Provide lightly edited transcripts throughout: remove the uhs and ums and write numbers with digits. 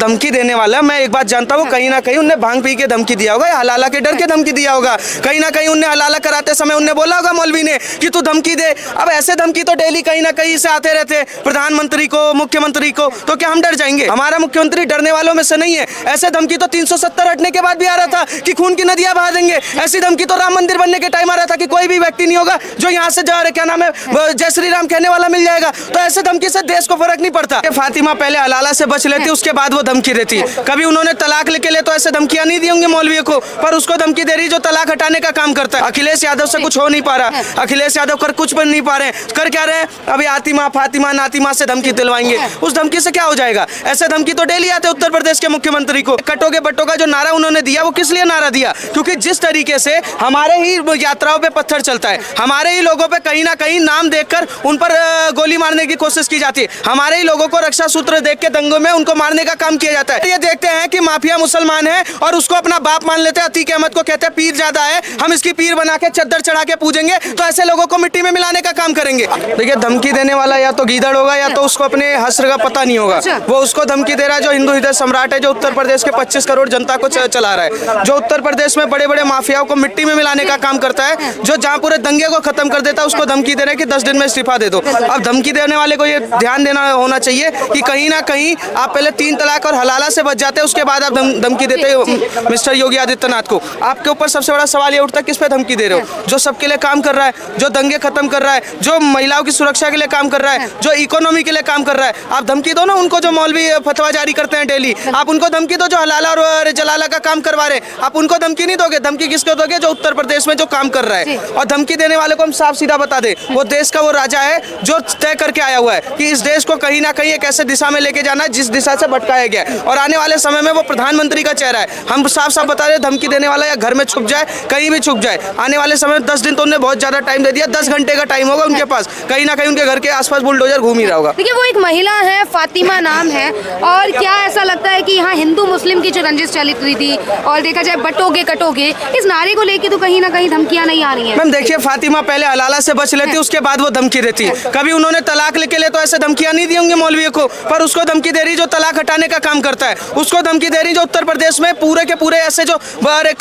धमकी देने वाला, मैं एक बात जानता हूँ, कहीं ना कहीं उनने भांग पी के धमकी दिया होगा, हलाला के डर के धमकी दिया होगा। कहीं ना कहीं उनने हलाला कराते समय उनने बोला होगा मौलवी ने कि तू धमकी दे। अब ऐसे धमकी तो डेली कहीं ना कहीं से आते रहते, प्रधानमंत्री को, मुख्यमंत्री को, तो क्या हम डर जाएंगे? हमारा मुख्यमंत्री डरने वालों में से नहीं है। ऐसे धमकी तो 370 हटने के बाद भी आ रहा था कि खून की नदियां बहा देंगे। ऐसी धमकी तो राम मंदिर बनने के टाइम आ रहा था कि कोई भी व्यक्ति नहीं होगा जो यहाँ से जा रहे, क्या नाम है, जय श्री राम कहने वाला मिल जाएगा। तो ऐसे धमकी से देश को फर्क नहीं पड़ता। फातिमा पहले हलाला से बच लेती, उसके बाद वो धमकी देती। कभी उन्होंने तलाक लेके ले तो ऐसे धमकियां नहीं दी होंगी मौलवियों को, पर उसको धमकी दे रही जो तलाक हटाने का काम करता है। अखिलेश यादव से कुछ हो नहीं पा रहा, अखिलेश यादव कर कुछ बन नहीं पा रहे, कर क्या रहे? अभी आतिमा, फातिमा, नातिमा से धमकी दिलवाएंगे। उस धमकी से क्या हो जाएगा? ऐसे धमकी तो डेली आते उत्तर प्रदेश के मुख्यमंत्री को। कटोगे बटोगा जो नारा उन्होंने दिया, वो किस लिए नारा दिया? क्योंकि जिस तरीके से हमारे ही यात्राओं पे पत्थर चलता है, हमारे ही लोगों पे कहीं ना कहीं नाम देखकर उन पर गोली मारने की कोशिश की जाती है, हमारे ही लोगों को रक्षा सूत्र देख के दंगों में उनको मारने का काम किया जाता है। ये देखते हैं कि माफिया मुसलमान है और उसको अपना बाप मान लेते हैं। अतीक अहमद को कहते हैं पीर ज्यादा है, हम इसकी पीर बना के चद्दर चढ़ा के पूजेंगे, तो ऐसे लोगों को मिट्टी में मिलाने का काम करेंगे। देखिए, धमकी देने वाला या तो गीदड़ होगा या तो उसको अपने हस्र का पता नहीं होगा। वो उसको धमकी दे रहा है जो हिंदू हृदय सम्राट है, जो उत्तर प्रदेश के 25 करोड़ जनता को चला रहा है, जो उत्तर प्रदेश में बड़े बड़े माफियाओं को मिट्टी में मिलाने का काम करता है, जो जहाँ पूरे दंगे को खत्म कर देता है, उसको धमकी दे रहे हैं कि 10 दिन में इस्तीफा दे दो। अब धमकी देने वाले को ये ध्यान देना होना चाहिए कि कहीं ना कहीं आप पहले 3 तलाक और हलाला से बच जाते हैं, उसके बाद आप धमकी देते हो मिस्टर योगी आदित्यनाथ को। आपके ऊपर सबसे बड़ा सवाल ये उठता है किस पे धमकी दे रहे हो? जो सबके लिए काम कर रहा है, जो दंगे खत्म कर रहा है, जो महिलाओं की सुरक्षा के लिए काम कर रहा है, जो इकोनॉमी के लिए काम कर रहा है, आप धमकी दो ना उनको। जो मौलवी फतवा जारी करते हैं डेली, आप उनको धमकी दो। जो हलाला और जलाला का काम करवा रहे, आप उनको धमकी नहीं दोगे। धमकी किसको दोगे? जो उत्तर प्रदेश में जो काम कर रहा है। और धमकी देने वाले को हम साफ सीधा बता दे, वो देश का वो राजा है जो तय करके आया हुआ है कि इस देश को कहीं ना कहीं एक ऐसे दिशा में लेके जाना है जिस दिशा से भटकाया गया है, और आने वाले समय में वो प्रधानमंत्री का चेहरा है। हम साफ साफ बता रहे, धमकी देने वाला या घर में छुप जाए, कहीं भी छुप जाए, आने वाले समय में 10 दिन तो उन्होंने बहुत ज्यादा टाइम दे दिया, 10 घंटे का टाइम होगा उनके पास, कहीं ना कहीं उनके घर के आसपास बुलडोजर घूम ही रहा होगा। देखिए, वो एक महिला है, फातिमा नाम है, और क्या ऐसा लगता है कि यहाँ हिंदू मुस्लिम की जो रंजिश चली रही थी, और देखा जाए बटोगे कटोगे, इस नारे को लेके तो कहीं ना कहीं धमकियां नहीं आ रही हैं। मैम देखिए, फातिमा पहले हलाला से बच लेती, उसके बाद वो धमकी देती। कभी उन्होंने तलाक लेके ले तो ऐसे धमकियां नहीं दी होंगी मौलवियों को, पर उसको धमकी दे रही जो तलाक हटाने का काम करता है, उसको धमकी दे रही जो उत्तर प्रदेश में पूरे के पूरे ऐसे जो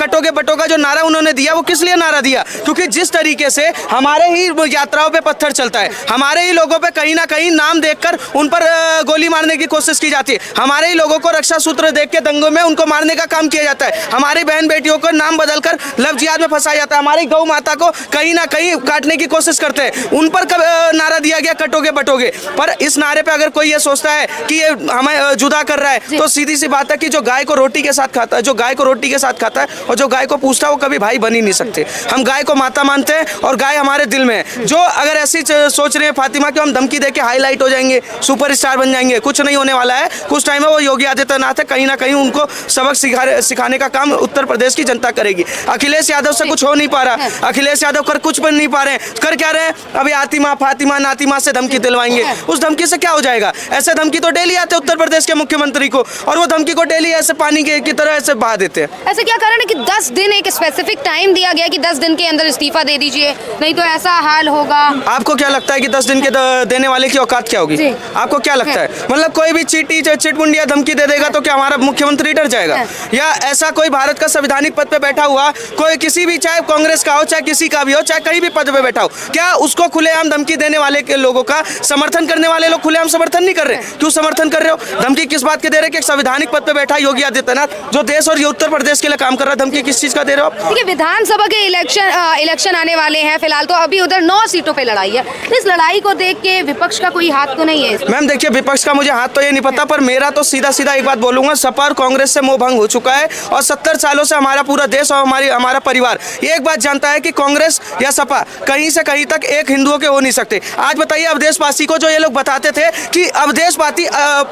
कटोगे बटोगा जो नारा उन्होंने दिया, वो किस लिए नारा दिया? क्योंकि जिस तरीके से हमारे ही यात्राओं पे पत्थर चलता है, हमारे ही लोगों पे कहीं ना कहीं नाम देखकर उन पर गोली मारने की कोशिश की जाती है, हमारे ही लोगों को रक्षा सूत्र देख के दंगों में उनको मारने का काम किया जाता है, हमारी बहन बेटियों को नाम बदलकर लव जिहाद में फंसाया जाता है, हमारी गौ माता को कहीं ना कहीं काटने की कोशिश करते हैं। उन पर नारा दिया गया कटोगे बटोगे, पर इस नारे पे अगर कोई ये सोचता है कि ये हमें जुदा कर रहा है, तो सीधी सी बात है कि जो गाय को रोटी के साथ खाता है, जो गाय को रोटी के साथ खाता है और जो गाय को पूछता है, वो कभी भाई बन ही नहीं सकते। हम गाय को माता मानते हैं और गाय हमारे दिल में है। जो अगर ऐसी सोच रहे हैं फातिमा कि हम धमकी देके हाईलाइट हो जाएंगे, सुपरस्टार बन जाएंगे, कुछ नहीं होने वाला है। कुछ टाइम में वो योगी आदित्यनाथ है, कहीं ना कहीं उनको सबक सिखाने का काम उत्तर प्रदेश की जनता करेगी। अखिलेश यादव से कुछ हो नहीं पा रहा, अखिलेश यादव कर कुछ बन नहीं पा रहे, कर क्या रहे? अभी आतिमा, फातिमा, नातिमा से धमकी दिलवाएंगे। उस धमकी से क्या हो जाएगा? ऐसे धमकी तो डेली आते उत्तर प्रदेश के मुख्यमंत्री को, और वो धमकी को डेली ऐसे पानी की तरह ऐसे बहा देते हैं। ऐसे क्या कारण है कि 10 दिन एक स्पेसिफिक टाइम दिया गया कि 10 दिन के अंदर इस्तीफा दे दीजिए, नहीं तो ऐसा हाल होगा? आपको क्या लगता है कि 10 दिन के देने वाले की औकात क्या होगी? आपको क्या लगता है? मतलब कोई भी चीटी चिटमुंडिया धमकी दे देगा तो क्या हमारा मुख्यमंत्री डर जाएगा? या ऐसा कोई भारत का संवैधानिक पद पे बैठा हुआ कोई, किसी भी, चाहे कांग्रेस का हो, चाहे किसी का भी हो, चाहे कहीं भी पद पे बैठा हो, क्या उसको खुलेआम धमकी देने वाले के लोगों का समर्थन करने वाले लोग खुलेआम समर्थन नहीं कर रहे? क्यों समर्थन कर रहे हो? धमकी किस बात के दे रहे हैं कि एक संवैधानिक पद पे बैठा योगी आदित्यनाथ जो देश और उत्तर प्रदेश के लिए काम कर रहा है, धमकी किस चीज का दे रहे हो? देखिए, विधानसभा के इलेक्शन आने वाले हैं फिलहाल, तो अभी उधर 9 सीटों पे लड़ाई है। इस लड़ाई को देख के विपक्ष का कोई हाथ तो नहीं है? मैम देखिए, विपक्ष का मुझे हाथ तो ये नहीं पता, पर मेरा तो सीधा सीधा एक बात बोलूंगा, सपा और कांग्रेस से मोह भंग हो चुका है, और 70 सालों से हमारा पूरा देश और हमारा परिवार एक बात जानता है कि कांग्रेस या सपा कहीं से कहीं तक एक हिंदुओं के हो नहीं सकते। आज बताइए, अवधेश पासी को जो ये लोग बताते थे कि अवधेश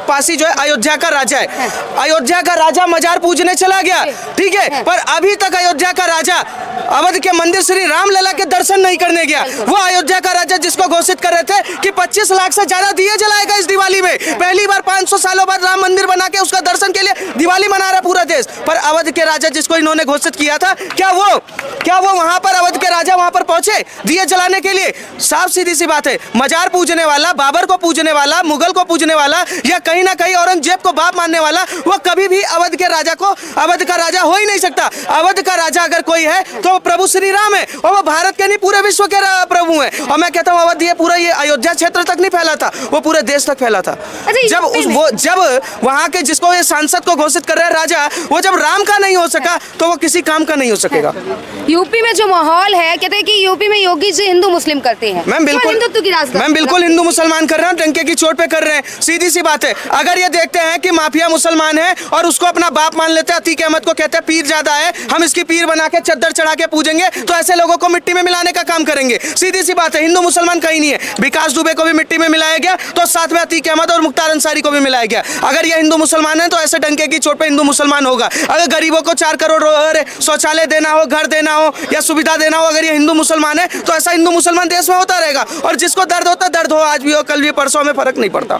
पासी जो है अयोध्या का राजा है, अयोध्या का राजा मजार पूजने चला गया, ठीक है, पर अभी तक अयोध्या का राजा अवध के मंदिर श्री रामलला के दर्शन नहीं करने गया। वो अयोध्या का राजा जिसको घोषित कर रहे थे कि 25 लाख से ज्यादा दिए जलाएगा इस दिवाली में, पहली बार 500 सालों बाद राम मंदिर बना के उसका दर्शन के लिए दिवाली मना रहा पूरा देश, पर अवध के राजा जिसको इन्होंने घोषित किया था, क्या वो वहां पर अवध के राजा वहां पर पहुंचे दिए जलाने के लिए? साफ सीधी सी बात है, मजार पूजने वाला, बाबर को पूजने वाला, मुगल को पूजने वाला, या कहीं ना कहीं औरंगजेब को बाप मानने वाला, वो कभी भी अवध के राजा को अवध का राजा हो ही नहीं सकता। अवध का राजा अगर कोई है तो वो प्रभु श्री राम है, और वो भारत के नहीं पूरे विश्व के प्रभु है। और मैं कहता हूँ अवध ये पूरा ये अयोध्या क्षेत्र तक नहीं फैला था, वो पूरे देश तक फैला था। जब वहां के जिसको ये सांसद को घोषित कर रहे हैं राजा, वो जब राम का नहीं हो सका तो वो किसी काम का नहीं हो सकेगा। यूपी में जो माहौल है, कहते हैं कि यूपी में योगी जी हिंदू मुस्लिम करते हैं। मैम बिल्कुल हिंदुत्व की राजनीति, मैम बिल्कुल हिंदू मुसलमान कर रहे हैं, डंके की चोट पे कर रहे हैं। सीधी सी बात है, अगर ये देखते हैं कि माफिया मुसलमान है और उसको अपना बाप मान लेते हैं, अतीक अहमद को कहते हैं पीर ज्यादा है, हम इसकी पीर बना के चद्दर चढ़ा के पूजेंगे, तो ऐसे लोगों को मिट्टी में मिलाने का काम करेंगे। सीधी सी बात है, हिंदू मुसलमान कहीं नहीं है। विकास दुबे को भी मिट्टी में मिलाया गया, तो साथ में अतीक अहमद और मुख्तार अंसारी को भी मिलाया गया। अगर ये हिंदू मुसलमान है तो ऐसे डंके की चोट पे हिंदू मुसलमान होगा। अगर गरीबों को 4 करोड़ शौचालय देना हो, घर देना हो या सुविधा देना हो, अगर ये हिंदू मुसलमान है तो ऐसा हिंदू मुसलमान देश में होता रहेगा। और जिसको दर्द होता दर्द हो, आज भी हो, कल भी, परसों में फर्क नहीं पड़ता।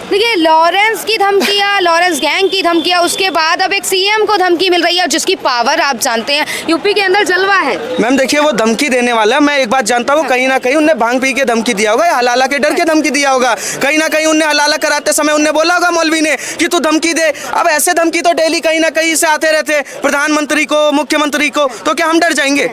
देखिए, लॉरेंस की धमकियां, लॉरेंस गैंग की धमकियां, उसके बाद अब एक सीएम को धमकी मिल रही है, जिसकी पावर आप जानते हैं यूपी के अंदर जलवा है। मैम देखिए, वो धमकी देने वाला, मैं एक बात जानता हूँ, कहीं ना कहीं उनने भांग पी के धमकी दिया होगा, या हलाला के डर के धमकी दिया होगा। कहीं ना कहीं उनने हलाला कराते समय उनने बोला होगा मौलवी ने कि तू धमकी दे। अब ऐसे धमकी तो डेली कहीं ना कहीं से आते रहते, प्रधानमंत्री को, मुख्यमंत्री को, तो क्या हम डर जाएंगे?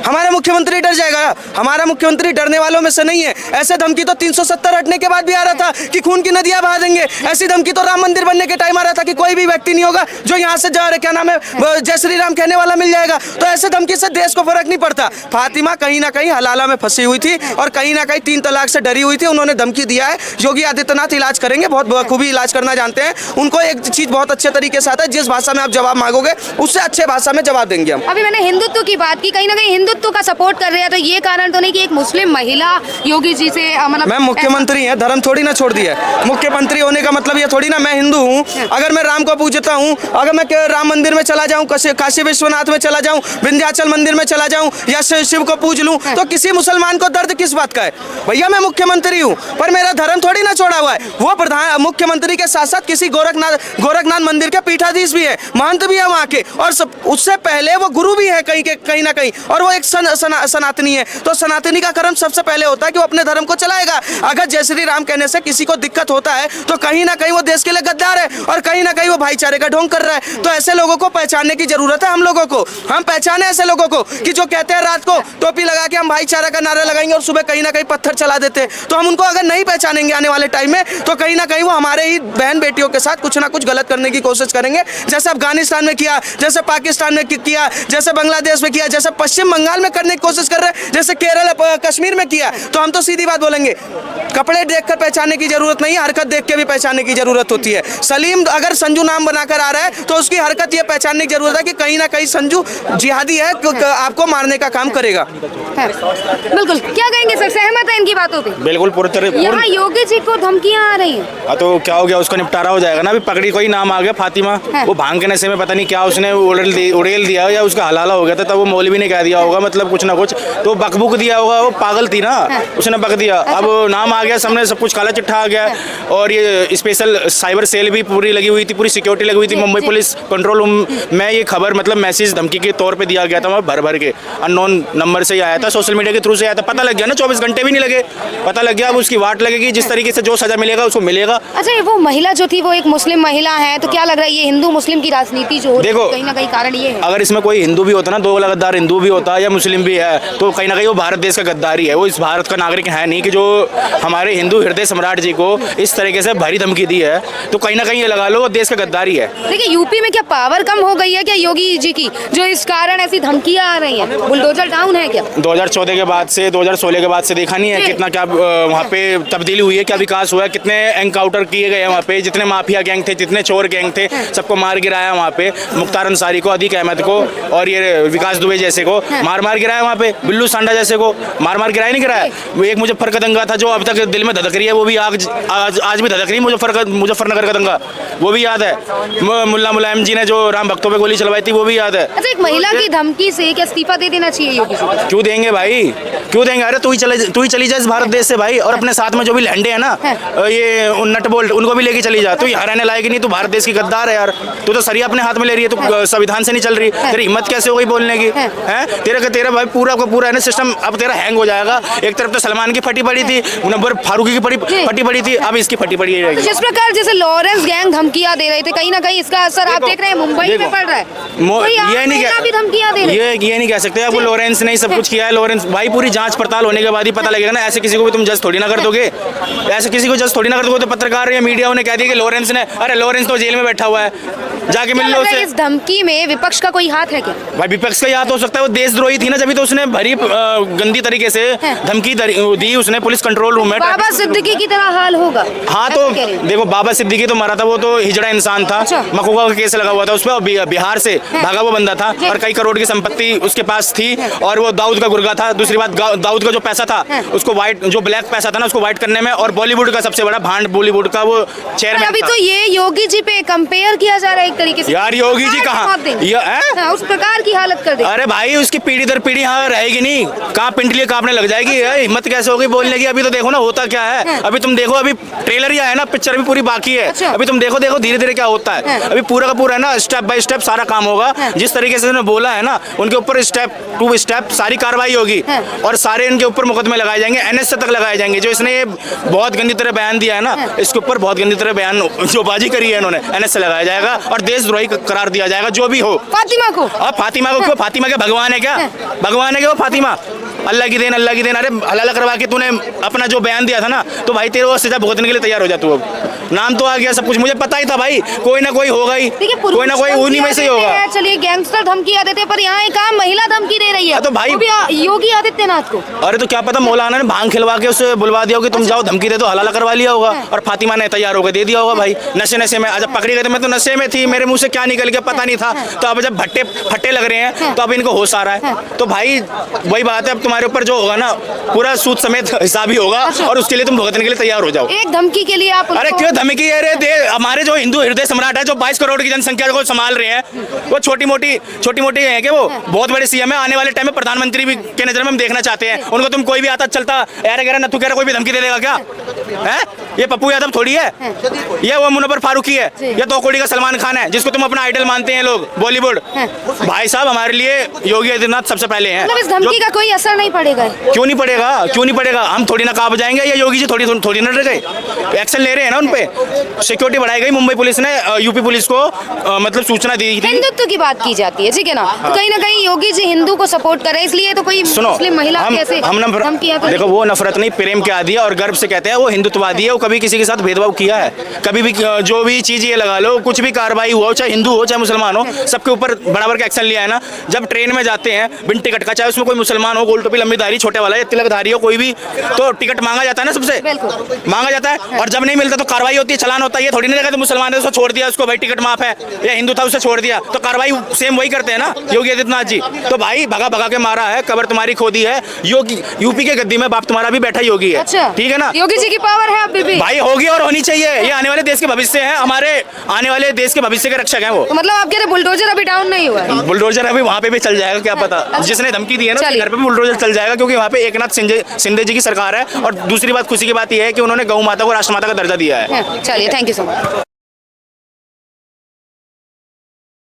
हमारा मुख्यमंत्री डर जाएगा? हमारा मुख्यमंत्री डरने वालों में से नहीं है। ऐसे धमकी तो 370 हटने के बाद भी आ रहा था कि खून की नदियां बहा देंगे। ऐसी धमकी तो राम मंदिर बनने के टाइम आ रहा था कि कोई भी व्यक्ति नहीं होगा जो यहाँ से जा रहे, क्या नाम है, जय श्री राम कहने वाला मिल जाएगा। तो ऐसे धमकी से देश को फर्क नहीं पड़ता। फातिमा कहीं ना कहीं हलाला में फंसी हुई थी और कहीं ना कहीं 3 तलाक से डरी हुई थी। उन्होंने धमकी दिया है। योगी आदित्यनाथ इलाज करेंगे, बहुत बखूबी इलाज करना जानते हैं। उनको एक चीज बहुत अच्छे तरीके से आता है, जिस भाषा में आप जवाब मांगोगे उससे अच्छे भाषा में जवाब देंगे हम। अभी मैंने हिंदुत्व की बात की, कहीं ना कहीं हिंदुत्व का सपोर्ट कर रहे हैं, तो ये कारण तो नहीं कि एक मुस्लिम महिला योगी जी से मतलब मैं मुख्यमंत्री है, धर्म थोड़ी ना छोड़ दिया है। मुख्यमंत्री होने का मतलब ये थोड़ी ना मैं हिंदू हूँ, अगर मैं राम को पूजता हूँ, अगर मैं राम मंदिर में चला जाऊँ, काशी विश्वनाथ में चला जाऊँ, विंध्याचल मंदिर में चला जाऊँ या शिव को पूज लूँ, तो किसी मुसलमान को दर्द किस बात का है? भैया मैं मुख्यमंत्री हूँ, पर मेरा धर्म थोड़ी ना छोड़ा हुआ है। वो प्रधान मुख्यमंत्री के साथ साथ किसी गोरखनाथ मंदिर के पीठाधीश भी है, महंत भी है वहाँ के, और उससे पहले वो गुरु भी है कहीं ना कहीं, और वो एक सनातनी है। तो सनातनी का कर्म सबसे पहले होता है कि वो अपने धर्म को चलाएगा। अगर जय श्री राम कहने से किसी को दिक्कत होता है तो कहीं ना कहीं वो देश के लिए गद्दार है और कहीं ना कहीं वो भाईचारे का ढोंग कर रहा है। तो ऐसे लोगों को पहचानने की जरूरत है हम लोगों को। हम पहचाने ऐसे लोगों को कि जो कहते हैं रात को टोपी लगा के हम भाईचारा का नारा लगाएंगे और सुबह कहीं ना कहीं पत्थर चला देते हैं। तो हम उनको अगर नहीं पहचानेंगे आने वाले टाइम में, तो कहीं ना कहीं वो हमारे ही बहन बेटियों के साथ कुछ ना कुछ गलत करने की कोशिश करेंगे, जैसे अफगानिस्तान में किया, जैसे पाकिस्तान में किया, जैसे बांग्लादेश में किया, जैसे पश्चिम बंगाल में करने की कोशिश कर रहे हैं, जैसे केरल कश्मीर में किया। तो हम तो सीधी बात बोलेंगे, कपड़े देखकर पहचानने की जरूरत नहीं, हरकत देख के भी पहचानने की जरूरत होती है। सलीम अगर संजू नाम बनाकर आ रहा है तो उसकी हरकत ये पहचानने की जरूरत है कि कहीं ना कहीं संजू जिहादी है, आपको मारने का काम करेगा। बिल्कुल, क्या कहेंगे सर, सहमत है इनकी बातों पे? बिल्कुल पूरी तरह। यहाँ योगी जी को धमकियां आ रही हैं। तो क्या हो गया, उसका निपटारा हो जाएगा ना। अभी पकड़ी कोई नाम आ गया फातिमा, वो भांग के नशे में पता नहीं क्या उसने उड़ेल दिया या उसका हलाला हो गया था, तब वो मौलवी ने कह दिया होगा, मतलब कुछ ना कुछ तो बकबुक दिया होगा। वो पागल थी ना, उसने बक दिया। अब नाम आ गया, सामने सब कुछ काला चिट्ठा आ गया। और ये स्पेशल साइबर सेल भी पूरी लगी हुई थी, पूरी सिक्योरिटी लगी हुई थी। मुंबई पुलिस कंट्रोल रूम में ये खबर मतलब मैसेज धमकी के तौर पे दिया गया था, भर भर के अननोन नंबर से ही आया था, सोशल मीडिया के थ्रू से आया था। पता लग गया ना, 24 घंटे भी नहीं लगे, पता लग गया। अब उसकी वाट लगेगी, जिस तरीके से जो सजा मिलेगा उसको मिलेगा। अच्छा, ये वो महिला जो थी वो एक मुस्लिम महिला है, तो क्या लग रहा है ये हिंदू मुस्लिम की राजनीति जो देखो, कहीं ना कहीं कारण ये है? अगर इसमें कोई हिंदू भी होता ना, 2 गद्दार हिंदू भी होता या मुस्लिम भी है, तो कहीं ना कहीं वो भारत देश का गद्दारी है। वो इस भारत का नागरिक है नहीं कि जो हमारे हिंदू हृदय सम्राट जी को इस तरीके से भारी धमकी दी है। तो कहीं ना कहीं ये लगा लो वो देश का गद्दारी है। देखिए, यूपी में क्या पावर कम हो गई है क्या योगी जी की, जो इस कारण ऐसी धमकियां आ रही हैं? बुलडोजर डाउन है क्या? 2014 के बाद से, 2016 के बाद से देखा नहीं है कितना क्या वहाँ पे तब्दीली हुई है, क्या विकास हुआ है, कितने एनकाउंटर किए गए हैं वहाँ पे, जितने माफिया गैंग थे, जितने चोर गैंग थे, सबको मार गिराया वहाँ पे। मुख्तार अंसारी को, अतीक अहमद को और ये विकास दुबे जैसे को मार गिराया वहाँ पे। बिल्लू सांडा जैसे को मार गिराया नहीं गिराया। एक मुजफ्फर का दंगा था जो अब तक दिल में धधक रही है, वो भी आज भी झलक रही मुजफ्फरनगर का दंगा, वो भी याद है। मुल्ला मुलायम जी ने जो राम भक्तों पे गोली चलवाई थी, वो भी याद है। अच्छा, एक महिला की धमकी से क्या इस्तीफा दे देना चाहिए योगी जी को? क्यों देंगे भाई, क्यों देंगे? अरे तू ही चली जा इस भारत देश से भाई, और अपने साथ में जो भी लैंडे हैं ना, ये नट बोल्ट, उनको भी लेके चली जा। तू यहाँ रहने लायक नहीं, तू भारत देश की गद्दार है यार। तू तो सरिया अपने हाथ में ले रही है, तू संविधान से नहीं चल रही। तेरी हिम्मत कैसे हो गई बोलने की? हैं तेरा भाई पूरा का पूरा है ना सिस्टम, अब तेरा हैंग हो जाएगा। एक तरफ तो सलमान की फटी पड़ी थी, मुनव्वर फारूकी की फटी पड़ी थी, अब इसकी फटी पड़ी रहेगी। जिस प्रकार जैसे लॉरेंस गैंग धमकियां दे रहे थे, कहीं ना कहीं इसका असर आप देख रहे हैं मुंबई में पड़ रहा है। ये नहीं कह सकते आपको लॉरेंस ने सब कुछ किया है। लॉरेंस भाई पूरी जांच पड़ताल होने के बाद ही पता लगेगा ना। ऐसे किसी को भी तुम जज थोड़ी ना कर दोगे, ऐसे किसी को जज थोड़ी ना कर दोगे। तो पत्रकार या मीडिया ने कह दिया कि लॉरेंस ने, अरे लॉरेंस तो जेल में बैठा हुआ है, जाके मिल लो उससे। इस धमकी में विपक्ष का कोई हाथ है क्या? भाई विपक्ष का याद हो सकता है, वो देशद्रोही थी ना, जब भी तो उसने भरी गंदी तरीके से धमकी दी उसने पुलिस कंट्रोल रूम में। बाबा सिद्दीकी की तरह हाल होगा। हाँ तो देखो, बाबा सिद्दीकी तो मरा था, वो तो हिजड़ा इंसान था। मकुआ का केस लगा हुआ था उस पर, बिहार से भागा हुआ बंदा था और कई करोड़ की संपत्ति उसके पास थी, और वो दाऊद का गुर्गा था। दूसरी बात, दाऊद का जो पैसा था उसको व्हाइट, जो ब्लैक पैसा था ना, उसको व्हाइट करने में, और बॉलीवुड का सबसे बड़ा भांड बॉलीवुड का वो चेयरमैन। अभी तो ये योगी जी पे कंपेयर किया जा रहा है एक तरीके से। यार योगी जी कहाँ उस प्रकार की हालत कर दे। अरे भाई उसकी पीढ़ी दर पीढ़ी यहाँ रहेगी नहीं, कहाँ पिंटली कांपने लग जाएगी। हिम्मत कैसे होगी बोलने की? अभी तो देखो ना होता क्या है। अभी तुम देखो, अभी ट्रेलर ही आया ना, पिक्चर भी पूरी बाकी है। अभी तुम देखो धीरे धीरे क्या होता है। अभी पूरा का पूरा है ना, स्टेप बाय स्टेप सारा काम होगा। जिस तरीके से उन्होंने बोला है ना, उनके ऊपर स्टेप टू स्टेप सारी कार्रवाई होगी, और सारे इनके ऊपर मुकदमे लगाए जाएंगे, NS तक लगाए जाएंगे। जो इसने ये बहुत गंदी तरह बयान दिया है ना, इसके ऊपर बहुत गंदी तरह बयान जो बाजी करी है इन्होंने, NS से लगाया जाएगा और देशद्रोही करार दिया जाएगा, जो भी हो। फातिमा को, अब फातिमा को क्यों? फातिमा क्या भगवान है क्या? भगवान है क्या वो फातिमा? अल्लाह की देन, अल्लाह की देन। अरे हलाला करवा के तूने अपना जो बयान दिया था ना, तो भाई तेरे वो सजा भुगतने के लिए तैयार हो जा। तू अब नाम तो आ गया, सब कुछ मुझे पता ही था भाई, कोई ना कोई होगा ही, कोई ना कोई उन्हीं में से ही होगा। चलिए गैंगस्टर धमकी देते, पर यहाँ एक आम महिला धमकी दे रही है, तो भाई योगी आदित्यनाथ को। अरे तो क्या पता मौलाना ने भांग खिलवा के उसे बुलवा दिया होगा, तुम जाओ धमकी दे दो, हलाला करवा लिया होगा, और फातिमा ने तैयार होकर दे दिया होगा। भाई नशे में जब पकड़ी गई तो मैं तो नशे में थी, मेरे मुंह से क्या निकल गया पता नहीं था। तो अब जब भट्टे फट्टे लग रहे हैं तो अब इनको होश आ रहा है। तो भाई वही बात है, अब तुम्हारे ऊपर जो होगा ना पूरा सूद समेत हिसाब ही होगा, और उसके लिए तुम भुगतने के लिए तैयार हो जाओ। एक धमकी के लिए आप अरे क्यों धमकी? अरे हमारे जो हिंदू हृदय सम्राट है, जो 22 करोड़ की जनसंख्या को संभाल रहे हैं, वो छोटी मोटी है कि वो बहुत बड़े CM है। आने वाले टाइम में प्रधानमंत्री भी के नजर में हम देखना चाहते हैं उनको। तुम कोई भी आता चलता यार नथु कह रहा कोई भी धमकी दे देगा क्या? है ये पप्पू यादव थोड़ी है, ये वो मुनव्वर फारूकी है, ये 2 करोड़ का सलमान खान है, जिसको तुम अपना आइडल मानते हैं लोग बॉलीवुड। भाई साहब हमारे लिए योगी आदित्यनाथ सबसे पहले हैं। मतलब इस धमकी का कोई असर नहीं पड़ेगा? क्यों नहीं पड़ेगा? क्यों नहीं पड़ेगा? हम थोड़ी ना काब जाएंगे, या योगी जी थोड़ी ना डर गए? एक्शन ले रहे हैं ना उन पे। सिक्योरिटी बढ़ाई गई, मुंबई पुलिस ने यूपी पुलिस को मतलब सूचना दी थी। हिंदुत्व की बात की जाती है, ठीक है ना? तो कहीं ना कहीं योगी जी हिंदू को सपोर्ट कर रहे हैं, इसलिए तो कोई मुस्लिम महिला कैसे देखो वो नफरत नहीं, प्रेम के आदी है, और गर्व से कहते हैं वो हिंदुत्ववादी है। वो कभी किसी के साथ भेदभाव किया है? कभी भी जो भी चीज ये लगा लो, कुछ भी कार्रवाई हुआ, चाहे हिंदू हो चाहे मुसलमान हो, सबके ऊपर बराबर का एक्शन लिया है ना। जब ट्रेन में जाते हैं बिन टिकट का, चाहे उसमें कोई मुसलमान हो, गोल टोपी लंबी धारी छोटे वाला या तिलकधारी हो, कोई भी, तो टिकट मांगा जाता है ना, सबसे मांगा जाता है। और जब नहीं मिलता तो कार्रवाई होती है, चलान होता है। ये थोड़ी नहीं लगा तो मुसलमान है उसको छोड़ दिया, उसको भाई टिकट माफ है, या हिंदू था उसे छोड़ दिया, तो कार्रवाई सेम वही करते हैं ना योगी आदित्यनाथ जी। तो भाई भगा के मारा है, कबर तुम्हारी खोदी है। योगी यूपी के गद्दी में बाप तुम्हारा भी बैठा योगी है। अच्छा, ठीक है ना? योगी जी की पावर है अभी भी भाई, होगी और होनी चाहिए। ये आने वाले देश के भविष्य है, हमारे आने वाले देश के भविष्य के रक्षक हैं वो। तो मतलब आप कह रहे बुलडोजर अभी डाउन नहीं हुआ है? बुलडोजर अभी वहाँ पे भी चल जाएगा, क्या पता। जिसने धमकी दी है ना, घर पे भी बुलडोजर चल जाएगा, क्योंकि वहाँ पे एकनाथ शिंदे जी की सरकार है। और दूसरी बात खुशी की बात यह है कि उन्होंने गौ माता को राष्ट्रमाता का दर्जा दिया है। चलिए, थैंक यू सो मच।